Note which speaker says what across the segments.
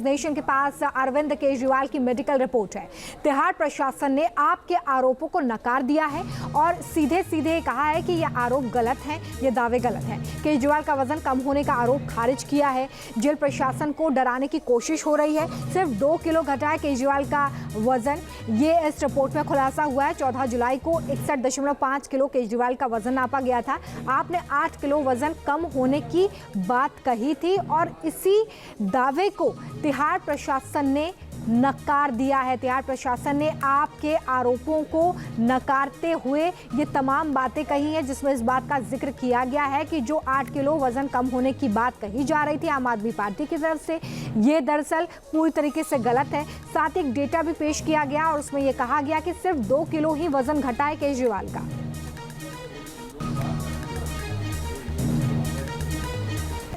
Speaker 1: Nation के पास अरविंद केजरीवाल की medical report है। तिहाड़ प्रशासन ने आपके आरोपों को नकार दिया है और सीधे सीधे कहा है कि ये आरोप गलत हैं, ये दावे गलत हैं। केजरीवाल का वजन कम होने का आरोप खारिज किया है। जेल प्रशासन को डराने की कोशिश हो रही है। सिर्फ 2 किलो घटाए केजरीवाल का वजन, ये इस रिपोर्ट में खुलासा हुआ है। 14 जुलाई को 61.5 किलो केजरीवाल का वजन नापा गया था। आपने 8 किलो वजन कम होने की बात कही थी और इसी दावे को तिहाड़ प्रशासन ने नकार दिया है। तिहाड़ प्रशासन ने आपके आरोपों को नकारते हुए ये तमाम बातें कही हैं, जिसमें इस बात का जिक्र किया गया है कि जो 8 किलो वजन कम होने की बात कही जा रही थी आम आदमी पार्टी की तरफ से, ये दरअसल पूरी तरीके से गलत है। साथ ही एक डेटा भी पेश किया गया और उसमें यह कहा गया कि सिर्फ 2 किलो ही वजन घटा है केजरीवाल का।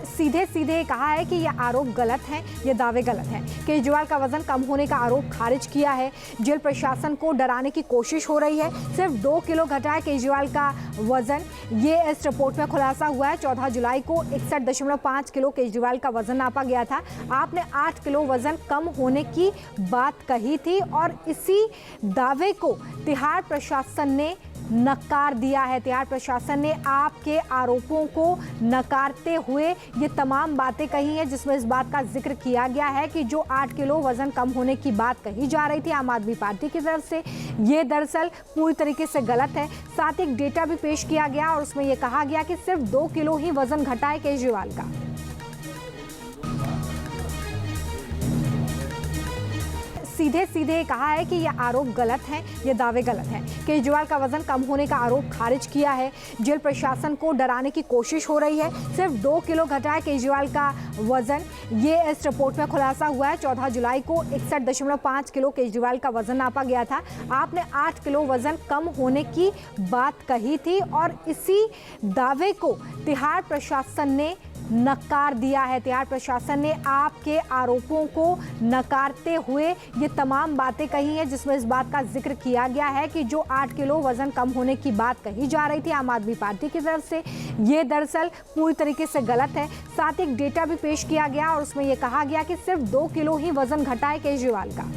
Speaker 1: सीधे सीधे कहा है कि ये आरोप गलत हैं, ये दावे गलत हैं। केजरीवाल का वजन कम होने का आरोप खारिज किया है। जेल प्रशासन को डराने की कोशिश हो रही है। सिर्फ 2 किलो घटाए केजरीवाल का वजन, ये इस रिपोर्ट में खुलासा हुआ है। 14 जुलाई को 61.5 किलो केजरीवाल का वजन नापा गया था। आपने 8 किलो वजन कम होने की बात कही थी और इसी दावे को तिहाड़ प्रशासन ने नकार दिया है। तिहाड़ प्रशासन ने आपके आरोपों को नकारते हुए ये तमाम बातें कही हैं, जिसमें इस बात का जिक्र किया गया है कि जो 8 किलो वजन कम होने की बात कही जा रही थी आम आदमी पार्टी की तरफ से, ये दरअसल पूरी तरीके से गलत है। साथ ही एक डेटा भी पेश किया गया और उसमें यह कहा गया कि सिर्फ 2 किलो ही वजन घटा है केजरीवाल का। सीधे सीधे कहा है कि ये आरोप गलत हैं, ये दावे गलत हैं। केजरीवाल का वजन कम होने का आरोप खारिज किया है। जेल प्रशासन को डराने की कोशिश हो रही है। सिर्फ 2 किलो घटाए केजरीवाल का वजन, ये इस रिपोर्ट में खुलासा हुआ है। 14 जुलाई को 61.5 किलो केजरीवाल का वजन नापा गया था। आपने 8 किलो वजन कम होने की बात कही थी और इसी दावे को तिहाड़ प्रशासन ने नकार दिया है। तिहाड़ प्रशासन ने आपके आरोपों को नकारते हुए ये तमाम बातें कही हैं, जिसमें इस बात का जिक्र किया गया है कि जो 8 किलो वजन कम होने की बात कही जा रही थी आम आदमी पार्टी की तरफ से, ये दरअसल पूरी तरीके से गलत है। साथ ही एक डेटा भी पेश किया गया और उसमें यह कहा गया कि सिर्फ 2 किलो ही वजन घटा है केजरीवाल का।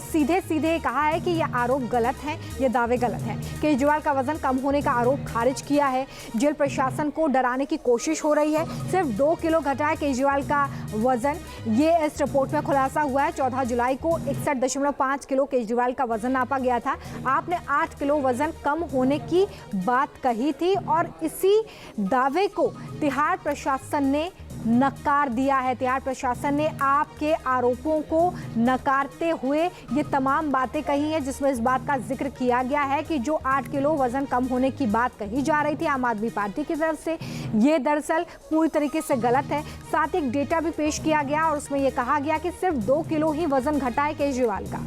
Speaker 1: सीधे सीधे कहा है कि ये आरोप गलत हैं, ये दावे गलत हैं। केजरीवाल का वजन कम होने का आरोप खारिज किया है। जेल प्रशासन को डराने की कोशिश हो रही है। सिर्फ 2 किलो घटाए केजरीवाल का वजन, ये इस रिपोर्ट में खुलासा हुआ है। 14 जुलाई को 61.5 किलो केजरीवाल का वजन नापा गया था। आपने 8 किलो वजन कम होने की बात कही थी और इसी दावे को तिहाड़ प्रशासन ने नकार दिया है। तिहाड़ प्रशासन ने आपके आरोपों को नकारते हुए ये तमाम बातें कही हैं, जिसमें इस बात का जिक्र किया गया है कि जो 8 किलो वजन कम होने की बात कही जा रही थी आम आदमी पार्टी की तरफ से, ये दरअसल पूरी तरीके से गलत है। साथ ही एक डेटा भी पेश किया गया और उसमें यह कहा गया कि सिर्फ 2 किलो ही वजन घटा है केजरीवाल का।